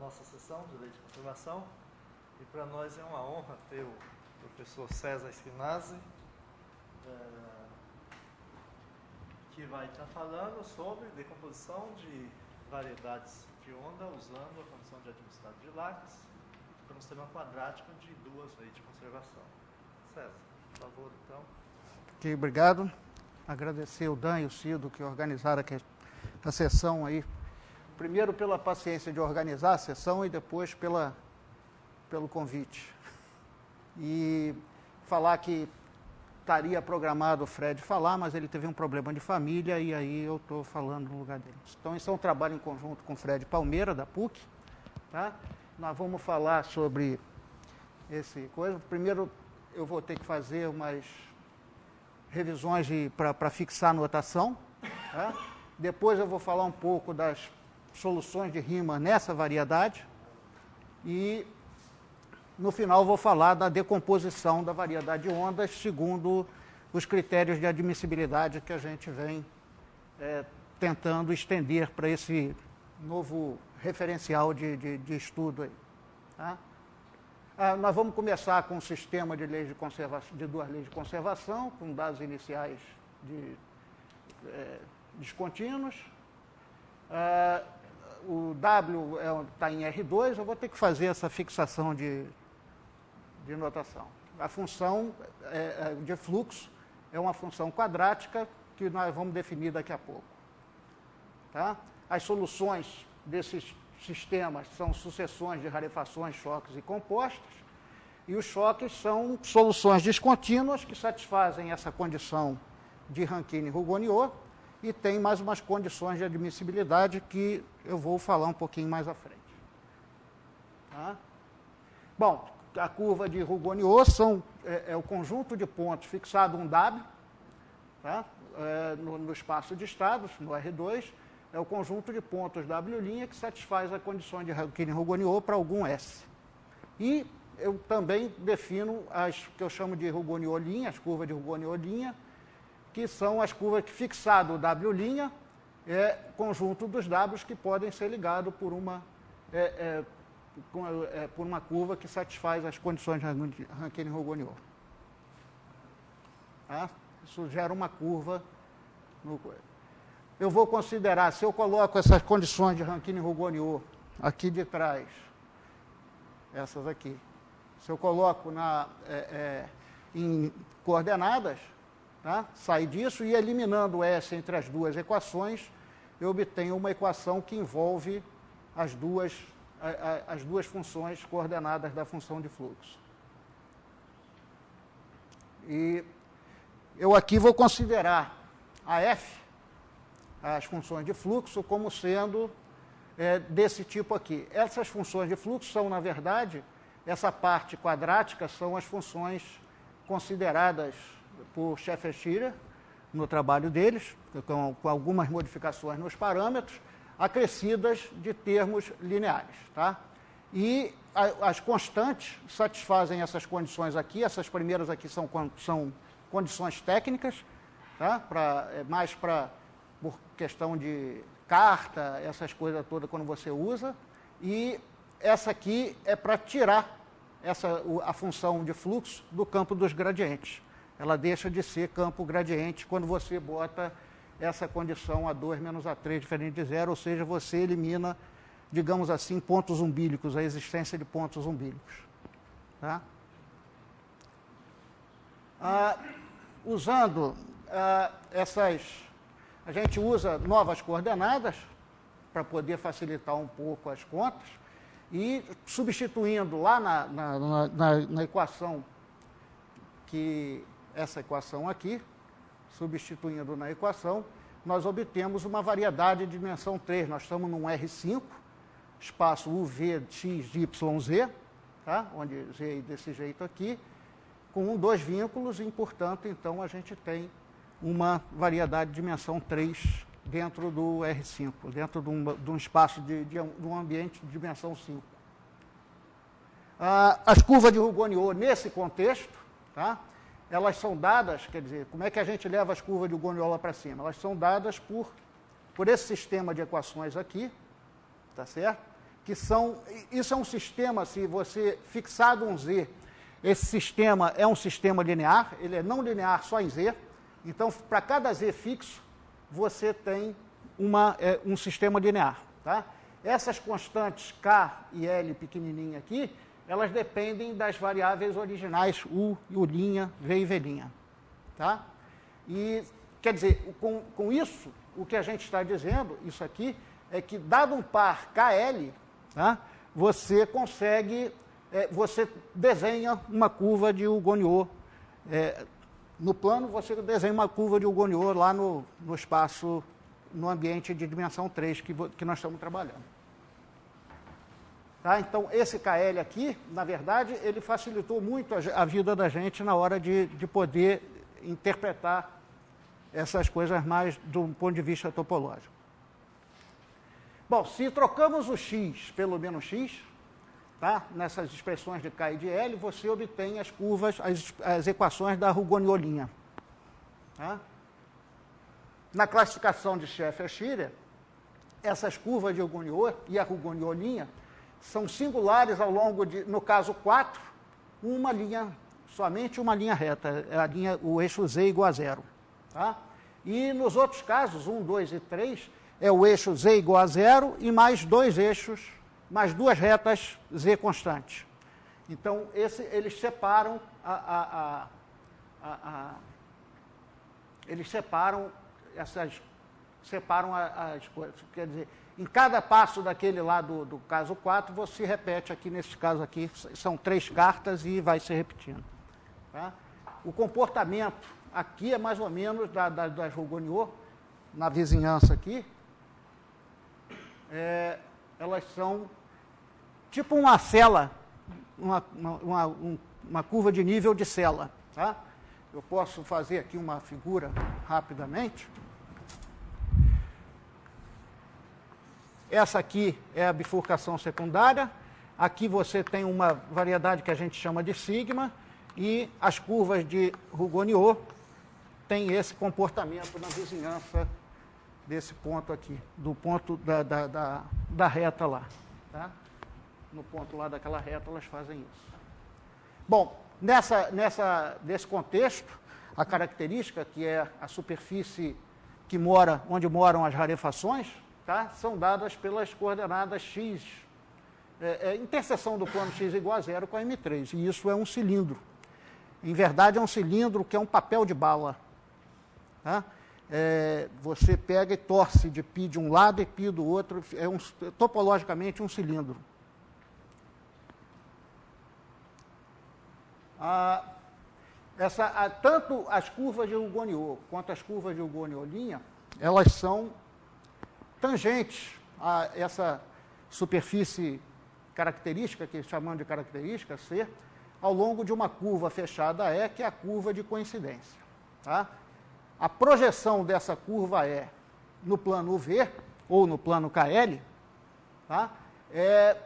nossa sessão de Lei de Conservação. E para nós é uma honra ter o professor César Spinazzi, que vai estar falando sobre decomposição de variedades de onda usando a condição de administrado de Lax para um sistema quadrático de duas leis de conservação. César, por favor, então. Ok, obrigado. Agradecer o Dan e o Cido que organizaram a sessão aí. Primeiro pela paciência de organizar a sessão e depois pelo convite. E falar que estaria programado o Fred falar, mas ele teve um problema de família e aí eu estou falando no lugar dele. Então, isso é um trabalho em conjunto com o Fred Palmeira, da PUC. Tá? Nós vamos falar sobre esse coisa. Primeiro, eu vou ter que fazer umas revisões para fixar a notação. Tá? Depois eu vou falar um pouco das soluções de Riemann nessa variedade. E, no final, vou falar da decomposição da variedade de ondas segundo os critérios de admissibilidade que a gente vem tentando estender para esse novo referencial de estudo aí. Tá? Nós vamos começar com um sistema de leis de conservação, de duas leis de conservação, com dados iniciais descontínuos. O W está em R2, eu vou ter que fazer essa fixação de notação. A função de fluxo é uma função quadrática que nós vamos definir daqui a pouco. Tá? As soluções desses sistemas são sucessões de rarefações, choques e compostas, e os choques são soluções descontínuas que satisfazem essa condição de Rankine-Rougonniot e tem mais umas condições de admissibilidade que eu vou falar um pouquinho mais à frente. Tá? Bom, a curva de Rougonniot é o conjunto de pontos fixado um W, tá? No espaço de estados, no R2, é o conjunto de pontos W' que satisfaz a condição de Rankine-Rougonniot para algum S. E eu também defino as que eu chamo de Rougonniot', as curvas de Rougonniot', que são as curvas que fixado o W' é conjunto dos Ws que podem ser ligados por uma curva que satisfaz as condições de Rankine-Rougonniot. Tá? Isso gera uma curva. Eu vou considerar, se eu coloco essas condições de Rankine-Rougonniot aqui de trás, essas aqui, se eu coloco em coordenadas, tá? Sai disso e eliminando S entre as duas equações, eu obtenho uma equação que envolve as duas funções coordenadas da função de fluxo. E eu aqui vou considerar a F, as funções de fluxo, como sendo desse tipo aqui. Essas funções de fluxo são, na verdade, essa parte quadrática são as funções consideradas por Scheffer-Schirer no trabalho deles, com algumas modificações nos parâmetros, acrescidas de termos lineares. Tá? E as constantes satisfazem essas condições aqui, essas primeiras aqui são condições técnicas, tá? Mais por questão de carta, essas coisas todas quando você usa, e essa aqui é para tirar a função de fluxo do campo dos gradientes. Ela deixa de ser campo gradiente quando você bota essa condição A2 menos A3 diferente de zero, ou seja, você elimina, digamos assim, pontos umbílicos, a existência de pontos umbílicos. Tá? Usando a gente usa novas coordenadas para poder facilitar um pouco as contas e substituindo lá na equação, essa equação aqui, substituindo na equação, nós obtemos uma variedade de dimensão 3. Nós estamos num R5, espaço UV, X, Y, Z, tá? Onde Z é desse jeito aqui, com dois vínculos, e, portanto, então, a gente tem uma variedade de dimensão 3 dentro do R5, dentro de um espaço de um ambiente de dimensão 5. As curvas de Rougonniot, nesse contexto, tá? Elas são dadas, quer dizer, como é que a gente leva as curvas de Rougonniot lá para cima? Elas são dadas por esse sistema de equações aqui, tá certo? que são... Isso é um sistema, se você fixado um Z, esse sistema é um sistema linear, ele é não linear só em Z. Então, para cada Z fixo, você tem um sistema linear. Tá? Essas constantes K e L pequenininha aqui, elas dependem das variáveis originais U, U', V e V'. Tá? E, quer dizer, com isso, o que a gente está dizendo, isso aqui, é que dado um par KL, tá? Você consegue, você desenha uma curva de Hugoniot. No plano, você desenha uma curva de Hugoniot lá no espaço, no ambiente de dimensão 3 que nós estamos trabalhando. Tá? Então, esse KL aqui, na verdade, ele facilitou muito a vida da gente na hora de poder interpretar essas coisas mais do ponto de vista topológico. Bom, se trocamos o x pelo menos x, tá? Nessas expressões de K e de L, você obtém as curvas, as equações da Hugoniot-linha. Tá? Na classificação de Scheffer-Schirer, essas curvas de Hugoniot e a Hugoniot-linha são singulares ao longo de, no caso 4, uma linha, somente uma linha reta, o eixo z igual a 0. Tá? E nos outros casos, 1, 2 e 3, é o eixo z igual a 0 e mais dois eixos, mais duas retas z constantes. Então, eles separam as coisas. Quer dizer, em cada passo daquele lá do caso 4, você repete aqui, nesse caso aqui, são 3 cartas e vai se repetindo. Tá? O comportamento aqui é mais ou menos das Hugoniot, na vizinhança aqui, elas são tipo uma cela, uma curva de nível de cela. Tá? Eu posso fazer aqui uma figura rapidamente. Essa aqui é a bifurcação secundária. Aqui você tem uma variedade que a gente chama de sigma, e as curvas de Hugoniot têm esse comportamento na vizinhança desse ponto aqui, do ponto da reta lá. Tá? No ponto lá daquela reta, elas fazem isso. Bom, nesse contexto, a característica, que é a superfície onde moram as rarefações, tá? São dadas pelas coordenadas x, interseção do plano x igual a 0 com a M3, e isso é um cilindro. Em verdade, é um cilindro que é um papel de bala. Tá? Você pega e torce de π de um lado e π do outro, topologicamente um cilindro. Tanto as curvas de Hugoniot quanto as curvas de Hugoniot-linha, elas são tangentes a essa superfície característica, que chamamos de característica C, ao longo de uma curva fechada E, que é a curva de coincidência. Tá? A projeção dessa curva E no plano V, ou no plano KL, tá? é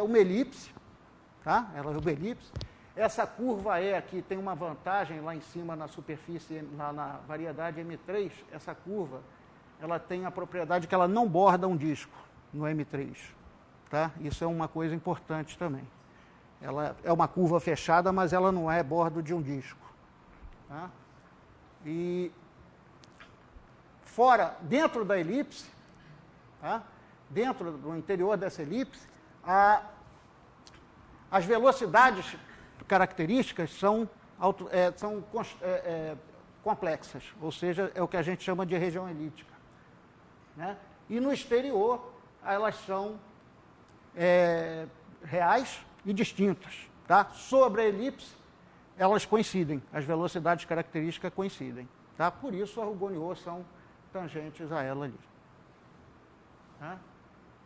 uma elipse, tá? Ela é uma elipse. Essa curva E aqui tem uma vantagem lá em cima na superfície, na variedade M3, essa curva, ela tem a propriedade que ela não borda um disco no M3. Tá? Isso é uma coisa importante também. Ela é uma curva fechada, mas ela não é bordo de um disco. Tá? E dentro da elipse, tá? Dentro do interior dessa elipse, as velocidades características são complexas, ou seja, é o que a gente chama de região elíptica. Né? E no exterior, elas são reais e distintas. Tá? Sobre a elipse, elas coincidem, as velocidades características coincidem. Tá? Por isso, as Hugoniot são tangentes a ela ali. Tá?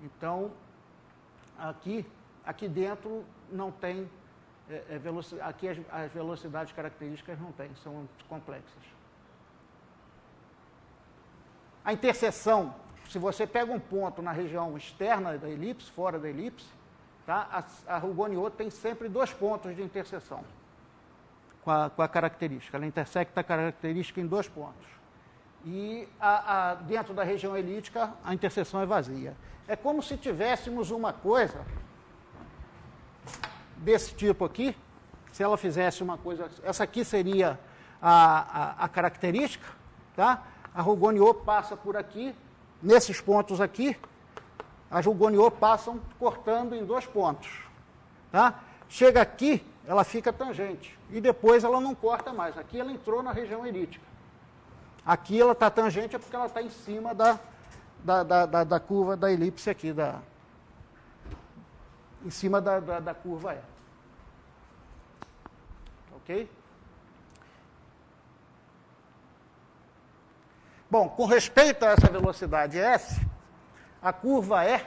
Então, aqui dentro não tem velocidade, aqui as velocidades características não tem, são complexas. A interseção, se você pega um ponto na região externa da elipse, fora da elipse, tá? A Hugoniot tem sempre 2 pontos de interseção com a característica. Ela intersecta a característica em 2 pontos. e dentro da região elíptica a interseção é vazia. É como se tivéssemos uma coisa desse tipo aqui, se ela fizesse uma coisa... Essa aqui seria a característica, tá? A Rougon-Niot passa por aqui, nesses pontos aqui, as Rougon-Niot passam cortando em 2 pontos, tá? Chega aqui, ela fica tangente, e depois ela não corta mais. Aqui ela entrou na região elíptica. Aqui ela está tangente, é porque ela está em cima da curva da elipse aqui, em cima da curva E. Ok? Bom, com respeito a essa velocidade S, a curva E,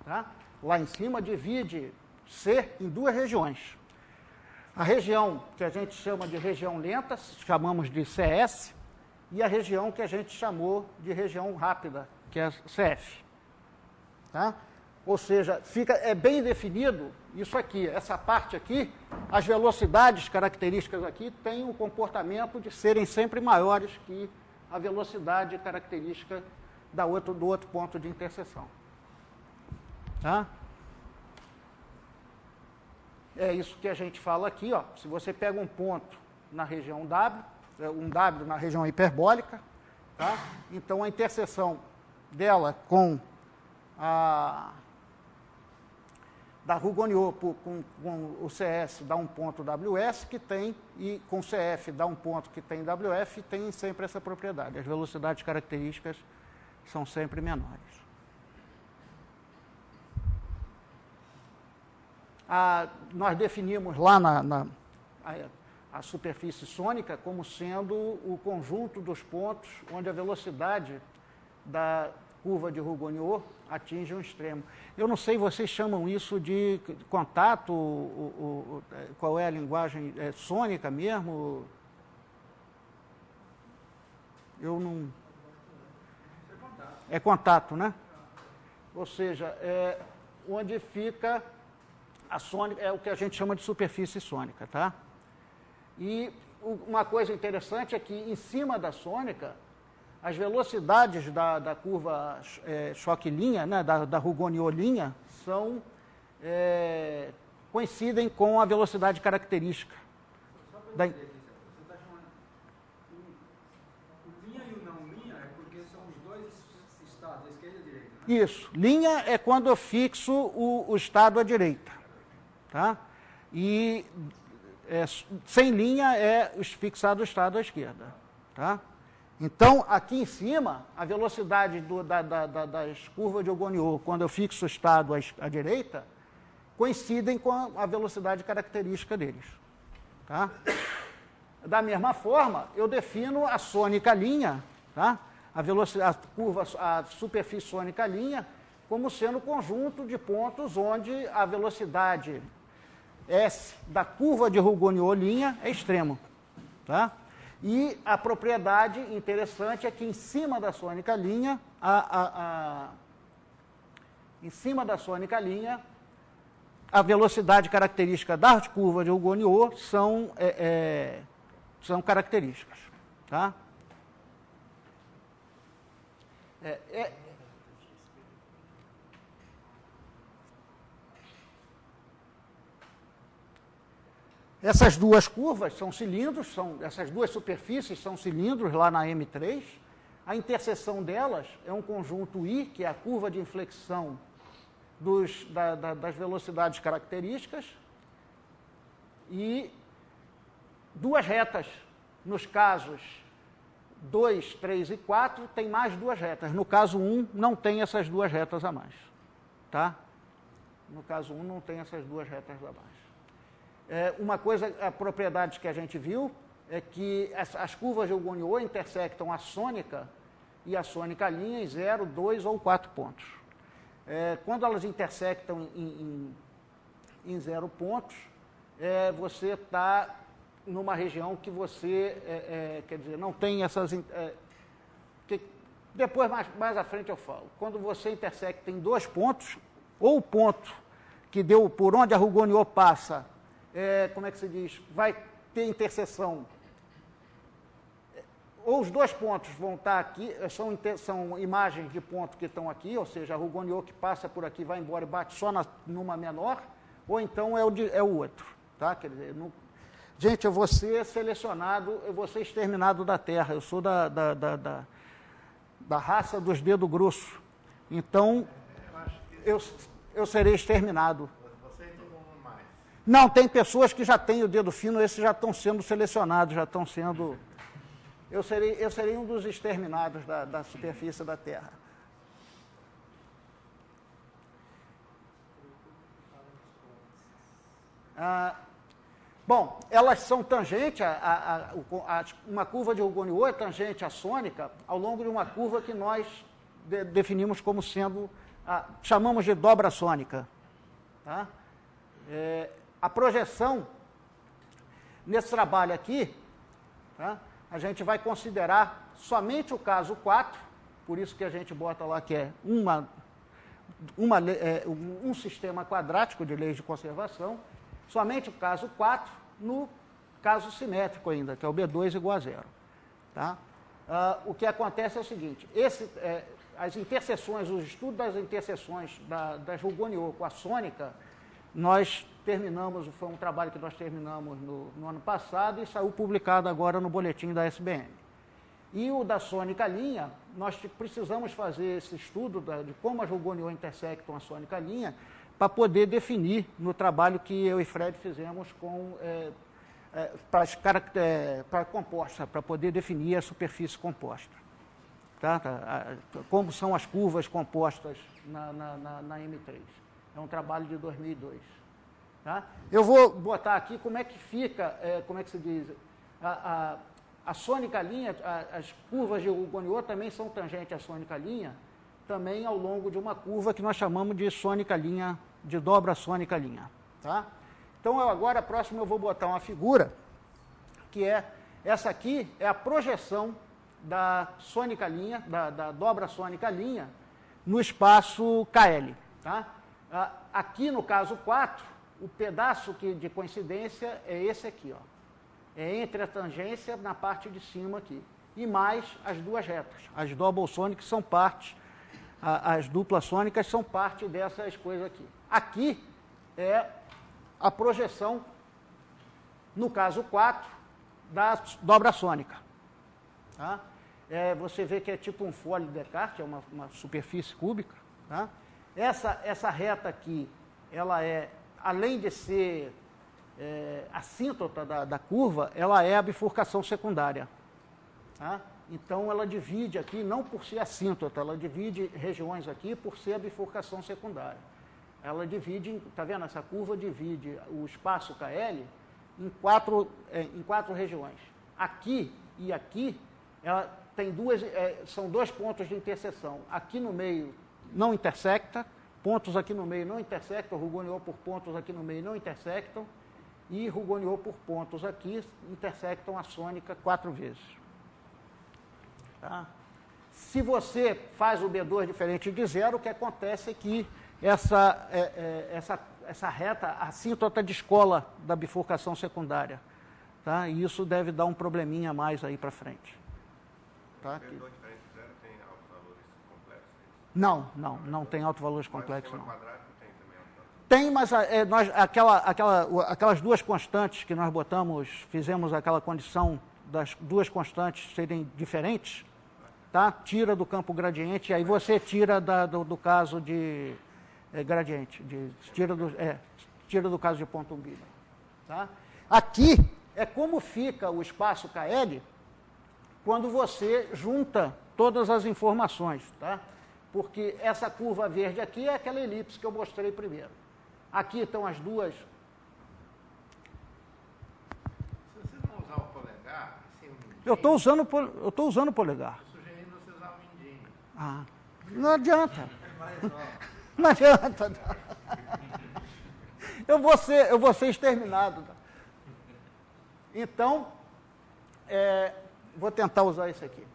tá? Lá em cima, divide C em 2 regiões. A região que a gente chama de região lenta, chamamos de CS, e a região que a gente chamou de região rápida, que é CF. Tá? Ou seja, é bem definido isso aqui, essa parte aqui, as velocidades características aqui têm o comportamento de serem sempre maiores que a velocidade característica do outro ponto de interseção. Tá? É isso que a gente fala aqui, ó. Se você pega um ponto na região W, um W na região hiperbólica, tá? Então a interseção dela com da Rougon-Niot com o CS dá um ponto WS que tem, e com o CF dá um ponto que tem WF, e tem sempre essa propriedade. As velocidades características são sempre menores. Nós definimos lá a superfície sônica como sendo o conjunto dos pontos onde a velocidade da curva de Rougon-Niot atinge um extremo. Eu não sei, vocês chamam isso de contato, qual é a linguagem? É sônica mesmo? Eu não... É contato, né? Ou seja, é onde fica a sônica, é o que a gente chama de superfície sônica, tá? E uma coisa interessante é que em cima da sônica, as velocidades da curva choque-linha, né, da Rougon-Niot-linha, coincidem com a velocidade característica. Só para entender aqui, você está chamando o linha e o não linha é porque são os dois estados, a esquerda e a direita, né? Isso. Linha é quando eu fixo o estado à direita, tá? E sem linha é fixado o estado à esquerda, tá? Então, aqui em cima, a velocidade das curvas de Rougon-Niot, quando eu fixo o estado à direita, coincidem com a velocidade característica deles. Tá? Da mesma forma, eu defino a sônica linha, tá? A superfície sônica linha, como sendo o conjunto de pontos onde a velocidade S da curva de Rougon-Niot linha é extremo. Tá? E a propriedade interessante é que em cima da sônica linha, a velocidade característica das curvas de Rougon-Niot são características. Tá? Essas duas curvas são cilindros, essas duas superfícies são cilindros lá na M3. A interseção delas é um conjunto I, que é a curva de inflexão das velocidades características, e duas retas. Nos casos 2, 3 e 4, tem mais duas retas. No caso 1, não tem essas duas retas a mais. Tá? No caso 1, não tem essas duas retas a mais. Uma coisa, a propriedade que a gente viu é que as curvas de Rougon-Niot intersectam a sônica e a sônica linha em 0, 2 ou 4 pontos. Quando elas intersectam em 0 pontos, você está numa região que você, quer dizer, não tem essas... depois, mais à frente eu falo. Quando você intersecta em 2 pontos, ou o ponto que deu por onde a Rougon-Niot passa, como é que se diz? Vai ter interseção ou os dois pontos vão estar aqui, são imagens de ponto que estão aqui, ou seja, a Rougon-Io que passa por aqui, vai embora e bate só numa menor, ou então é o outro. Tá? Quer dizer, gente, eu vou ser selecionado, eu vou ser exterminado da Terra, eu sou da raça dos dedos grossos. Então, eu serei exterminado. Você e todo mundo mais. Não, tem pessoas que já têm o dedo fino, esses já estão sendo selecionados, já estão sendo... Eu serei um dos exterminados da superfície da Terra. Bom, elas são tangentes, uma curva de Rougon-Io é tangente à sônica ao longo de uma curva que nós definimos como sendo, chamamos de dobra sônica. Tá? A projeção, nesse trabalho aqui, tá? A gente vai considerar somente o caso 4, por isso que a gente bota lá que é um sistema quadrático de leis de conservação, somente o caso 4 no caso simétrico ainda, que é o B2 igual a 0. Tá? O que acontece é o seguinte, as interseções, o estudo das interseções das Rougon-Io com a sônica, nós terminamos, foi um trabalho que nós terminamos no ano passado e saiu publicado agora no boletim da SBM. E o da sônica linha, nós precisamos fazer esse estudo de como as Rougon-Io intersectam a sônica linha para poder definir no trabalho que eu e Fred fizemos para composta, para poder definir a superfície composta. Tá? Como são as curvas compostas na M3. É um trabalho de 2002. Tá? Eu vou botar aqui como é que fica, como é que se diz, a sônica linha, as curvas de Rougon-Io também são tangentes à sônica linha, também ao longo de uma curva que nós chamamos de sônica linha, de dobra sônica linha. Tá? Então, agora, próximo, eu vou botar uma figura, que essa aqui é a projeção da sônica linha, da dobra sônica linha, no espaço KL. Tá? Aqui, no caso 4, o pedaço de coincidência é esse aqui, ó. É entre a tangência na parte de cima aqui. E mais as duas retas. As double sônicas são parte, as duplas sônicas são parte dessas coisas aqui. Aqui é a projeção, no caso 4, da dobra sônica. Tá? Você vê que é tipo um fólio de Descartes, é uma superfície cúbica. Tá? Essa reta aqui, ela é, além de ser assíntota da curva, ela é a bifurcação secundária. Tá? Então, ela divide aqui, não por ser assíntota, ela divide regiões aqui por ser a bifurcação secundária. Ela divide, está vendo? Essa curva divide o espaço KL em quatro regiões. Aqui e aqui, ela tem são dois pontos de interseção. Aqui no meio não intersecta, pontos aqui no meio não intersectam, Rougon-Io por pontos aqui no meio não intersectam, e Rougon-Io por pontos aqui intersectam a sônica 4 vezes. Tá? Se você faz o B2 diferente de 0, o que acontece é que essa reta assíntota descola da bifurcação secundária. Tá? E isso deve dar um probleminha a mais aí para frente. Tá? B2 diferente de 0 tem autovalores complexos? Não tem autovalores complexos, não. Quadrático tem também autovalores? Tem, mas aquelas duas constantes que nós fizemos aquela condição das duas constantes serem diferentes, tá? Tira do campo gradiente, aí você tira do caso de gradiente, tira do caso de ponto umbigo. Tá? Aqui é como fica o espaço KL quando você junta todas as informações, tá? Porque essa curva verde aqui é aquela elipse que eu mostrei primeiro. Aqui estão as duas. Se você não usar o polegar, assim, Eu estou usando o polegar. eu sugerindo você usar o mindinho. Não adianta. Não adianta. Não. Eu vou ser exterminado. Então, vou tentar usar isso aqui.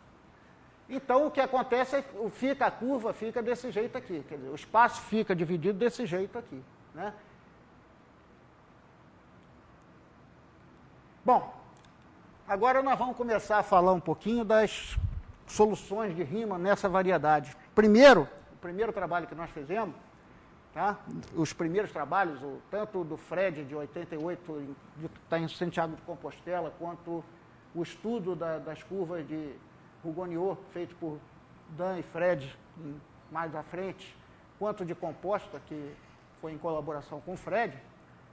Então, o que acontece é que a curva fica desse jeito aqui. Quer dizer, o espaço fica dividido desse jeito aqui. Né? Bom, Agora nós vamos começar a falar um pouquinho das soluções de Riemann nessa variedade. O primeiro trabalho que nós fizemos, tá? Os primeiros trabalhos, tanto do Fred, de 88, que está em Santiago de Compostela, quanto o estudo das curvas de Rougonniot, feito por Dan e Fred mais à frente, quanto de composta, que foi em colaboração com o Fred,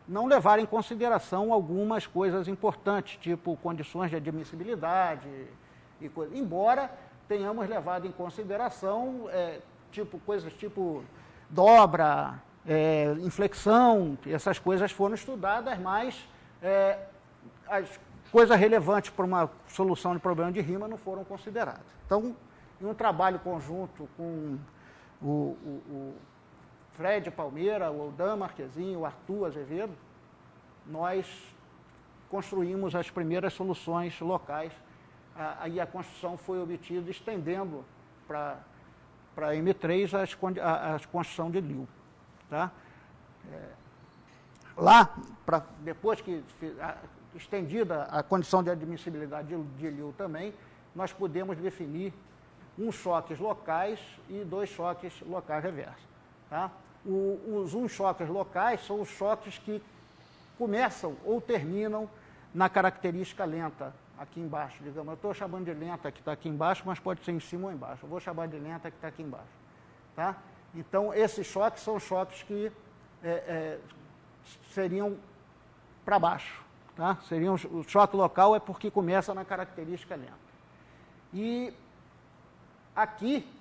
não levaram em consideração algumas coisas importantes, tipo condições de admissibilidade e coisas. Embora tenhamos levado em consideração coisas tipo dobra, inflexão, essas coisas foram estudadas, mas as coisas relevantes para uma solução de problema de Riemann não foram consideradas. Então, em um trabalho conjunto com o Fred Palmeira, o Dan Marquezinho, o Arthur Azevedo, nós construímos as primeiras soluções locais. Aí a construção foi obtida estendendo para M3 a construção de Liu. Tá? Lá, depois que estendida a condição de admissibilidade de Liu também, nós podemos definir uns choques locais e 2 choques locais reversos. Tá? Os choques locais são os choques que começam ou terminam na característica lenta, aqui embaixo, digamos. Eu estou chamando de lenta que está aqui embaixo, mas pode ser em cima ou embaixo. Eu vou chamar de lenta que está aqui embaixo. Tá? Então, esses choques são choques que seriam para baixo. Tá? O choque local é porque começa na característica lenta. E aqui,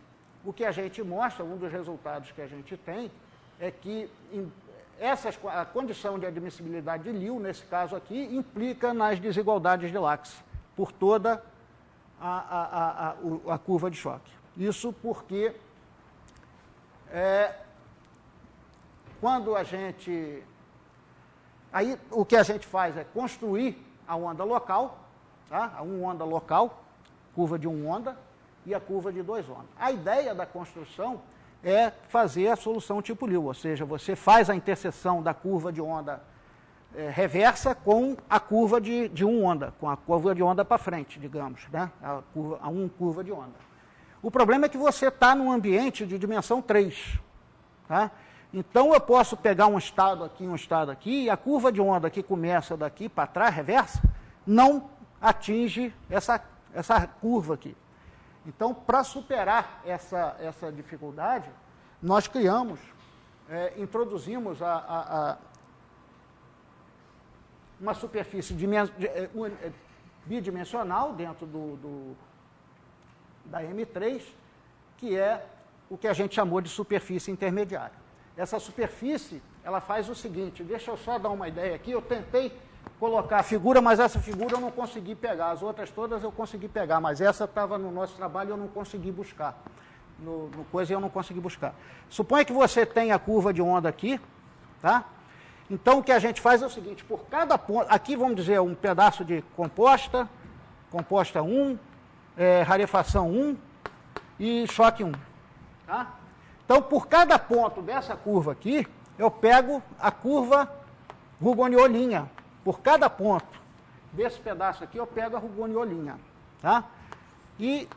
o que a gente mostra, um dos resultados que a gente tem, é que a condição de admissibilidade de Liu, nesse caso aqui, implica nas desigualdades de Lax, por toda a curva de choque. Isso porque quando a gente... Aí o que a gente faz é construir a onda local, tá? A onda local, curva de 1 onda, e a curva de 2 ondas. A ideia da construção é fazer a solução tipo Liu, ou seja, você faz a interseção da curva de onda reversa com a curva de 1 onda, com a curva de onda para frente, digamos, né? A curva de onda. O problema é que você está num ambiente de dimensão 3, tá? Então, eu posso pegar um estado aqui, e a curva de onda que começa daqui para trás, reversa, não atinge essa curva aqui. Então, para superar essa dificuldade, nós introduzimos uma superfície bidimensional dentro da M3, que é o que a gente chamou de superfície intermediária. Essa superfície, ela faz o seguinte, deixa eu só dar uma ideia aqui, eu tentei colocar a figura, mas essa figura eu não consegui pegar, as outras todas eu consegui pegar, mas essa estava no nosso trabalho e eu não consegui buscar, no coisa eu não consegui buscar. Suponha que você tem a curva de onda aqui, tá? Então o que a gente faz é o seguinte, por cada ponto, aqui vamos dizer um pedaço de composta 1, rarefação 1 e choque 1, tá? Então, por cada ponto dessa curva aqui, eu pego a curva Rougonniot-linha. Por cada ponto desse pedaço aqui, eu pego a Rougonniot-linha. Tá? E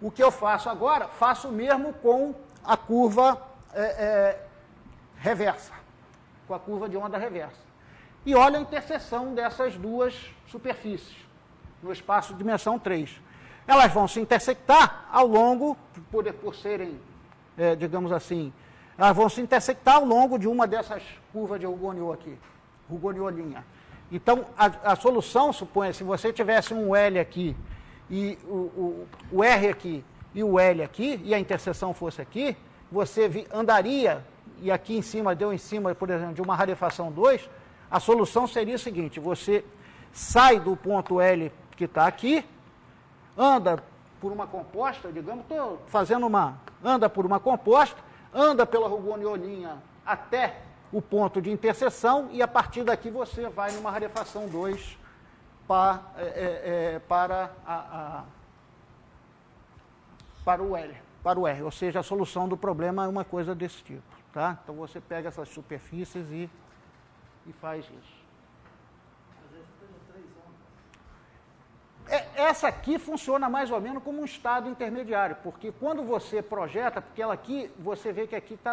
o que eu faço agora, faço o mesmo com a curva reversa, com a curva de onda reversa. E olha a interseção dessas duas superfícies, no espaço de dimensão 3. Elas vão se intersectar ao longo, por serem, digamos assim, elas vão se intersectar ao longo de uma dessas curvas de Rougonniot aqui, Rougonniot-linha. Então, a solução, suponha, se você tivesse um L aqui, e o R aqui, e o L aqui, e a interseção fosse aqui, você andaria, e aqui em cima, por exemplo, de uma rarefação 2, a solução seria o seguinte, você sai do ponto L que está aqui, anda por uma composta, digamos, estou fazendo anda por uma composta, anda pela Rougonniot-linha até o ponto de interseção e a partir daqui você vai numa rarefação 2 para o R, ou seja, a solução do problema é uma coisa desse tipo, tá? Então você pega essas superfícies e faz isso. Essa aqui funciona mais ou menos como um estado intermediário, porque quando você projeta, porque ela aqui, você vê que aqui está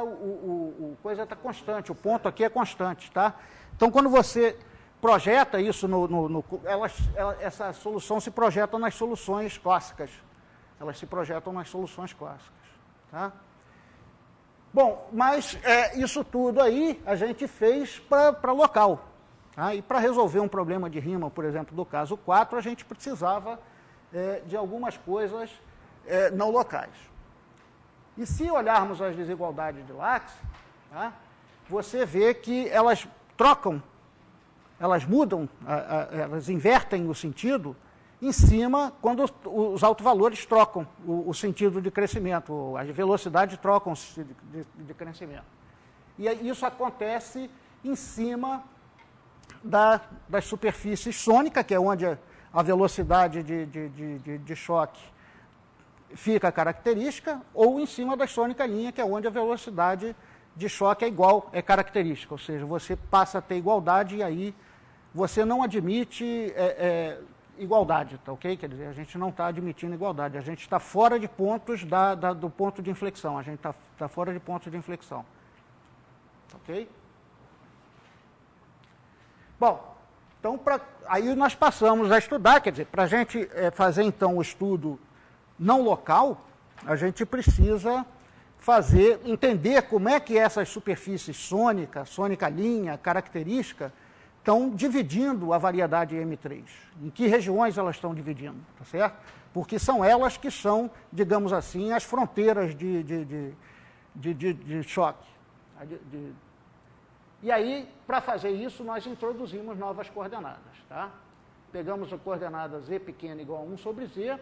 coisa está constante, o ponto aqui é constante, tá? Então, quando você projeta isso essa solução se projeta nas soluções clássicas. Elas se projetam nas soluções clássicas, tá? Bom, mas isso tudo aí a gente fez para local. Tá? E para resolver um problema de Riemann, por exemplo, do caso 4, a gente precisava de algumas coisas não locais. E se olharmos as desigualdades de Lax, tá? Você vê que elas trocam, elas mudam, elas invertem o sentido em cima quando os autovalores trocam o sentido de crescimento, as velocidades trocam o sentido de crescimento. E isso acontece em cima das superfícies sônicas, que é onde a velocidade de choque fica característica, ou em cima da sônica linha, que é onde a velocidade de choque é característica, ou seja, você passa a ter igualdade e aí você não admite igualdade, tá ok? Quer dizer, a gente não está admitindo igualdade, a gente está fora de pontos do ponto de inflexão, a gente está fora de pontos de inflexão, ok? Bom, então aí nós passamos a estudar, quer dizer, para a gente fazer então o estudo não local, a gente precisa entender como é que essas superfícies sônica linha, característica, estão dividindo a variedade M3. Em que regiões elas estão dividindo, tá certo? Porque são elas que são, digamos assim, as fronteiras de choque. E aí, para fazer isso, nós introduzimos novas coordenadas, tá? Pegamos a coordenada z pequena igual a 1 sobre z,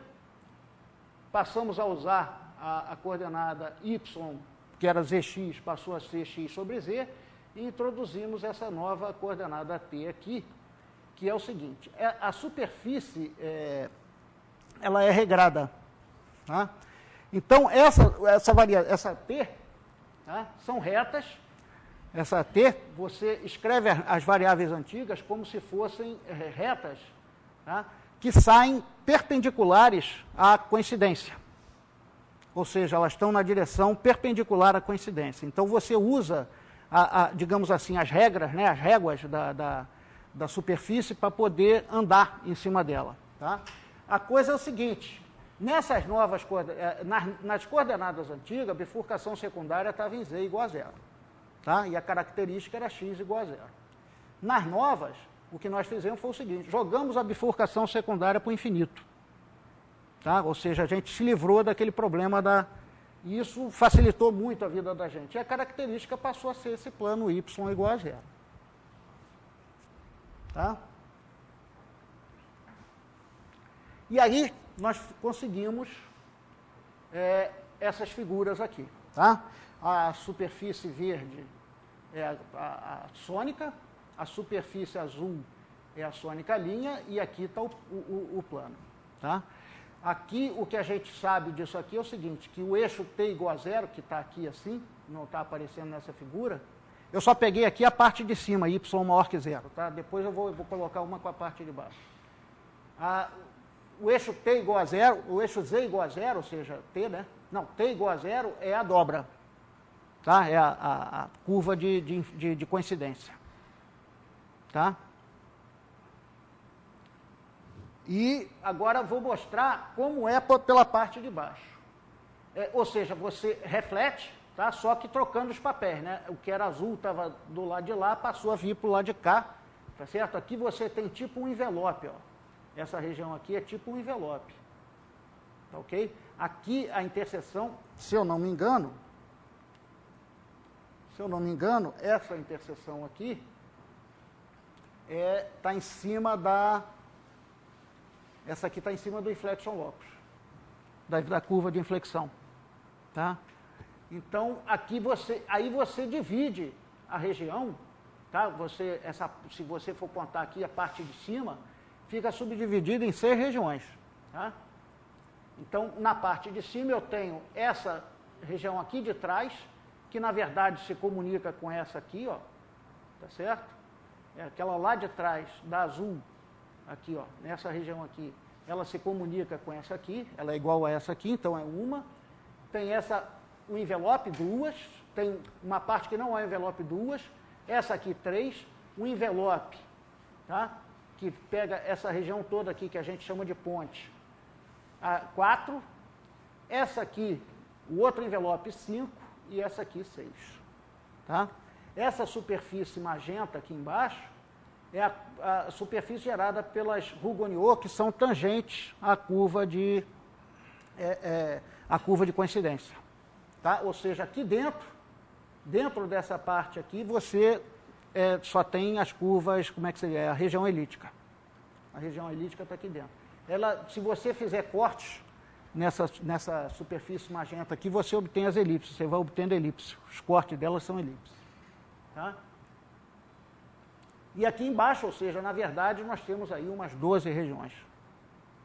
passamos a usar a coordenada y, que era zx, passou a ser x sobre z, e introduzimos essa nova coordenada t aqui, que é o seguinte, a superfície ela é regrada. Tá? Então, essa t, tá? São retas, essa t, você escreve as variáveis antigas como se fossem retas, tá? Que saem perpendiculares à coincidência. Ou seja, elas estão na direção perpendicular à coincidência. Então, você usa digamos assim, as regras, né, as réguas da superfície para poder andar em cima dela. Tá? A coisa é o seguinte, nessas novas nas coordenadas antigas, a bifurcação secundária estava em z igual a 0. Tá? E a característica era x igual a 0. Nas novas, o que nós fizemos foi o seguinte, jogamos a bifurcação secundária para o infinito. Tá? Ou seja, a gente se livrou daquele problema E isso facilitou muito a vida da gente. E a característica passou a ser esse plano y igual a 0. Tá? E aí, nós conseguimos essas figuras aqui. Tá? A superfície verde é a sônica, a superfície azul é a sônica linha, e aqui está o plano. Tá? Aqui, o que a gente sabe disso aqui é o seguinte, que o eixo t igual a 0, que está aqui assim, não está aparecendo nessa figura, eu só peguei aqui a parte de cima, y maior que 0, tá? Depois eu vou colocar uma com a parte de baixo. O eixo t igual a 0, o eixo z igual a 0, ou seja, t, né? Não, t igual a 0 é a dobra, tá? É a curva de coincidência, tá? E agora vou mostrar como é pela parte de baixo. Ou seja, você reflete, tá? Só que trocando os papéis, né? O que era azul estava do lado de lá, passou a vir para o lado de cá, tá certo? Aqui você tem tipo um envelope, ó. Essa região aqui é tipo um envelope, tá ok? Aqui a interseção, se eu não me engano, essa interseção aqui está em cima essa aqui está em cima do inflection locus, da curva de inflexão, tá? Então, aqui aí você divide a região, tá? Se você for contar aqui a parte de cima, fica subdividida em 6 regiões, tá? Então, na parte de cima eu tenho essa região aqui de trás, que na verdade se comunica com essa aqui, ó, tá certo? É aquela lá de trás, da azul, aqui, ó, nessa região aqui, ela se comunica com essa aqui, ela é igual a essa aqui, então é uma. Tem o envelope, duas. Tem uma parte que não é envelope, duas. Essa aqui, três. O envelope, tá? Que pega essa região toda aqui, que a gente chama de ponte, 4. Essa aqui, o outro envelope, 5. E essa aqui, 6. Tá? Essa superfície magenta aqui embaixo é a superfície gerada pelas Rougon-Niaux, que são tangentes à curva de coincidência. Tá? Ou seja, aqui dentro dessa parte aqui, você só tem as curvas, como é que seria? A região elíptica. A região elíptica está aqui dentro. Se você fizer cortes nessa superfície magenta aqui, você obtém as elipses, você vai obtendo elipses. Os cortes delas são elipses. Tá? E aqui embaixo, ou seja, na verdade, nós temos aí umas 12 regiões.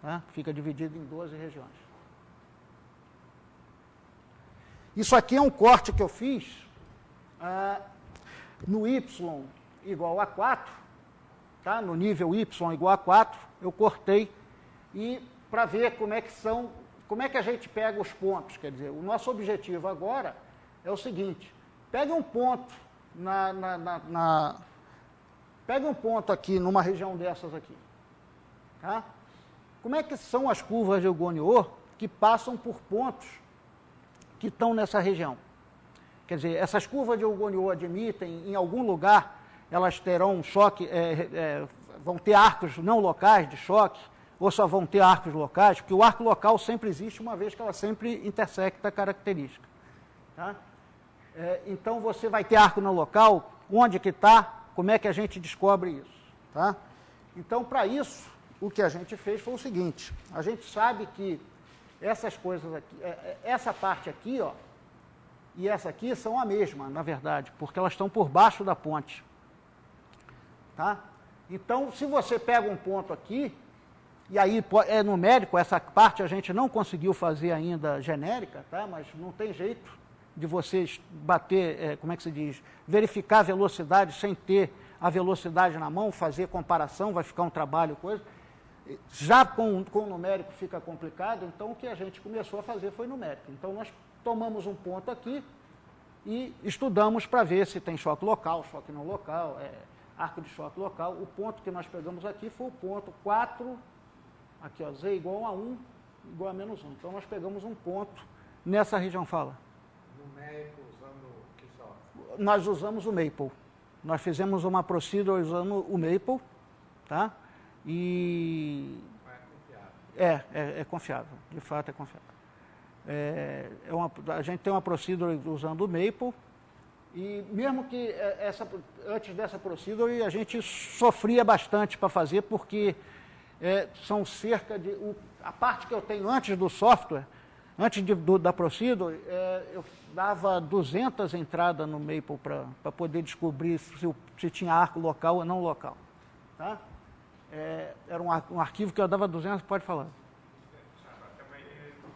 Tá? Fica dividido em 12 regiões. Isso aqui é um corte que eu fiz no y igual a 4, tá? No nível y igual a 4, eu cortei e para ver como é que a gente pega os pontos. Quer dizer, o nosso objetivo agora é o seguinte: pegue um ponto pegue um ponto aqui numa região dessas aqui, tá? Como é que são as curvas de Rougon-Niaux que passam por pontos que estão nessa região? Quer dizer, essas curvas de Rougon-Niaux admitem, em algum lugar, elas terão um choque, vão ter arcos não locais de choque, ou só vão ter arcos locais, porque o arco local sempre existe, uma vez que ela sempre intersecta a característica. Tá? Então, você vai ter arco no local, onde que está, como é que a gente descobre isso? Tá? Então, para isso, o que a gente fez foi o seguinte: a gente sabe que essas coisas aqui, essa parte aqui, ó, e essa aqui são a mesma, na verdade, porque elas estão por baixo da ponte. Tá? Então, se você pega um ponto aqui, e aí é numérico, essa parte a gente não conseguiu fazer ainda genérica, tá? Mas não tem jeito de vocês bater, como é que se diz, verificar a velocidade sem ter a velocidade na mão, fazer comparação, vai ficar um trabalho, coisa. Já com o numérico fica complicado, então o que a gente começou a fazer foi numérico. Então nós tomamos um ponto aqui e estudamos para ver se tem choque local, choque não local, arco de choque local. O ponto que nós pegamos aqui foi o ponto 4, aqui ó, Z igual a 1, igual a menos 1. Então nós pegamos um ponto nessa região, fala. Numérico usando que só? Nós usamos o Maple. Nós fizemos uma procedure usando o Maple, tá? E é confiável, de fato é confiável. A gente tem uma procedure usando o Maple, e mesmo que antes dessa procedure a gente sofria bastante para fazer, porque são cerca de... a parte que eu tenho antes do software, antes da procedure, eu dava 200 entradas no Maple para poder descobrir se tinha arco local ou não local. Tá? Era um arquivo que eu dava 200, pode falar. Também, como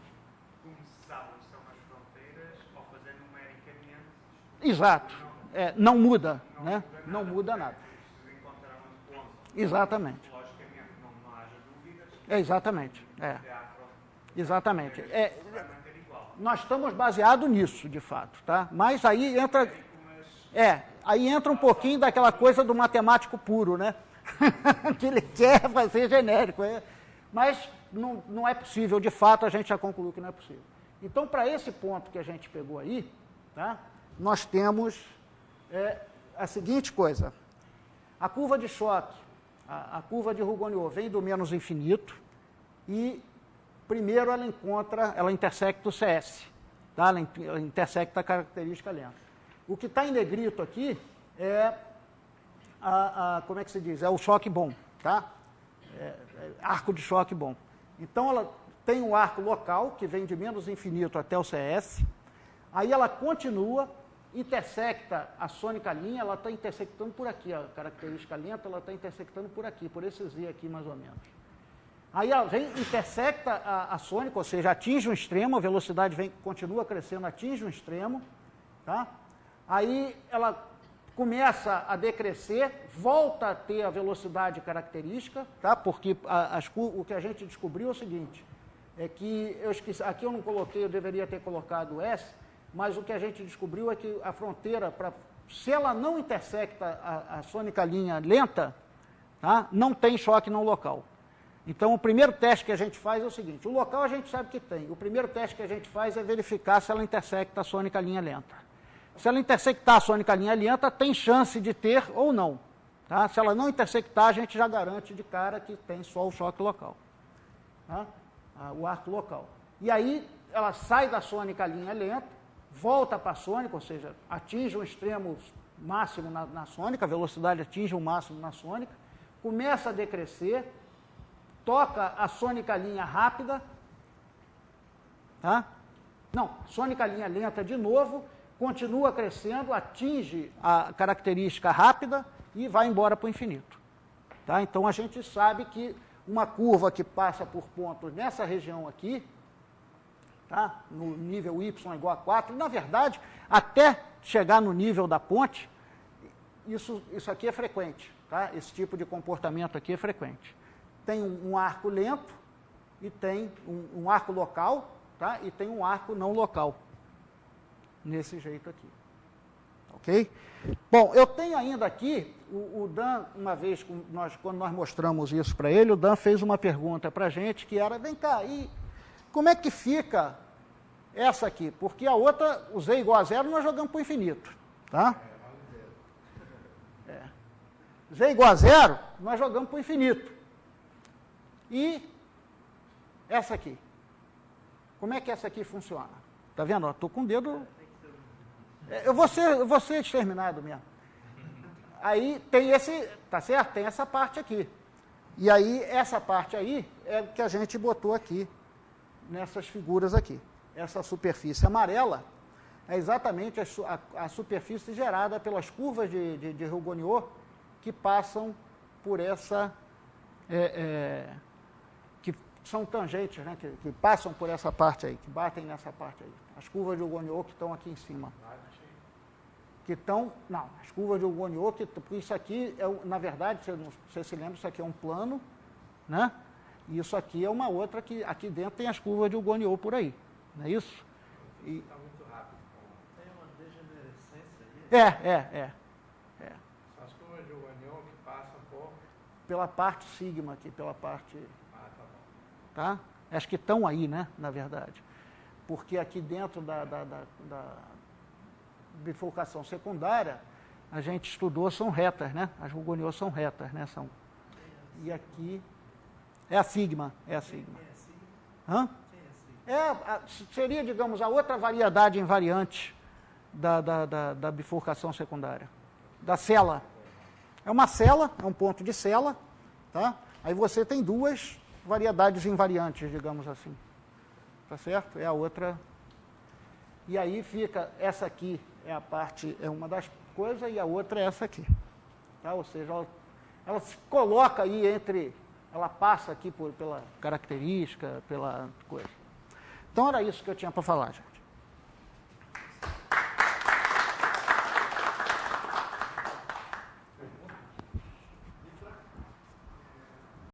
se sabe onde são as fronteiras, ao fazer numericamente... Exato. Não muda, né? Não muda nada. Se encontrar um ponto, exatamente. logicamente não haja dúvidas. Exatamente. Exatamente. Manter igual. Nós estamos baseados nisso, de fato, tá? Mas aí entra... aí entra um pouquinho daquela coisa do matemático puro, né? Que ele quer fazer genérico. Mas não é possível, de fato, a gente já concluiu que não é possível. Então, para esse ponto que a gente pegou aí, tá? Nós temos a seguinte coisa. A curva de choque, a curva de Rougon-Niaux vem do menos infinito e primeiro ela intersecta o CS, tá? Ela intersecta a característica lenta. O que está em negrito aqui é como é que se diz? É o choque bom, tá? Arco de choque bom. Então ela tem um arco local que vem de menos infinito até o CS, aí ela continua, intersecta a sônica linha, ela está intersectando por aqui, a característica lenta, ela está intersectando por aqui, por esse Z aqui mais ou menos. Aí ela vem, intersecta a sônica, ou seja, atinge um extremo, a velocidade continua crescendo, atinge um extremo, tá? Aí ela começa a decrescer, volta a ter a velocidade característica, tá? Porque o que a gente descobriu é o seguinte, é que, eu esqueci, aqui eu não coloquei, eu deveria ter colocado S, mas o que a gente descobriu é que a fronteira, se ela não intersecta a sônica linha lenta, tá? Não tem choque não local. Então, o primeiro teste que a gente faz é o seguinte, o local a gente sabe que tem, o primeiro teste que a gente faz é verificar se ela intersecta a sônica linha lenta. Se ela intersectar a sônica linha lenta, tem chance de ter ou não. Tá? Se ela não intersectar, a gente já garante de cara que tem só o choque local. Tá? O arco local. E aí, ela sai da sônica linha lenta, volta para a sônica, ou seja, atinge um extremo máximo na sônica, a velocidade atinge o máximo na sônica, começa a decrescer, toca a sônica linha rápida, tá? Não, sônica linha lenta de novo, continua crescendo, atinge a característica rápida e vai embora para o infinito. Tá? Então, a gente sabe que uma curva que passa por pontos nessa região aqui, tá? No nível y igual a 4, na verdade, até chegar no nível da ponte, isso aqui é frequente. Tá? Esse tipo de comportamento aqui é frequente. Tem um arco lento e tem um arco local, tá? E tem um arco não local. Nesse jeito aqui. Ok? Bom, eu tenho ainda aqui, o Dan, uma vez, quando nós mostramos isso para ele, o Dan fez uma pergunta para a gente, que era, vem cá, e como é que fica essa aqui? Porque a outra, o Z igual a 0, nós jogamos para o infinito. Tá? Z igual a 0, nós jogamos para o infinito. E essa aqui? Como é que essa aqui funciona? Tá vendo? Estou com o dedo... Eu vou ser exterminado mesmo. Aí tem esse... Tá certo? Tem essa parte aqui. E aí, essa parte aí é o que a gente botou aqui, nessas figuras aqui. Essa superfície amarela é exatamente a superfície gerada pelas curvas de Rougonniot que passam por essa... que são tangentes, né, que passam por essa parte aí, que batem nessa parte aí. As curvas de Rougonniot que estão aqui em cima. Que estão... Não, as curvas de Rougonniot, porque isso aqui, na verdade, você se lembra, isso aqui é um plano, né? E isso aqui é uma outra que aqui dentro tem as curvas de Rougonniot por aí. Não é isso? Está muito rápido. Tem uma degenerescência aí? São as curvas de Rougonniot que passam por... Pela parte sigma aqui, pela parte... Ah, tá bom. Tá? As que estão aí, né, na verdade. Porque aqui dentro da bifurcação secundária, a gente estudou, são retas, né? As Rougonniot são retas, né? E aqui é a sigma, Hã? Seria, digamos, a outra variedade invariante da bifurcação secundária. Da cela. É uma cela, é um ponto de cela, tá? Aí você tem duas variedades invariantes, digamos assim. Tá certo? É a outra. E aí fica, essa aqui é a parte, é uma das coisas, e a outra é essa aqui. Tá? Ou seja, ela se coloca aí entre, ela passa aqui pela característica, pela coisa. Então era isso que eu tinha para falar, gente.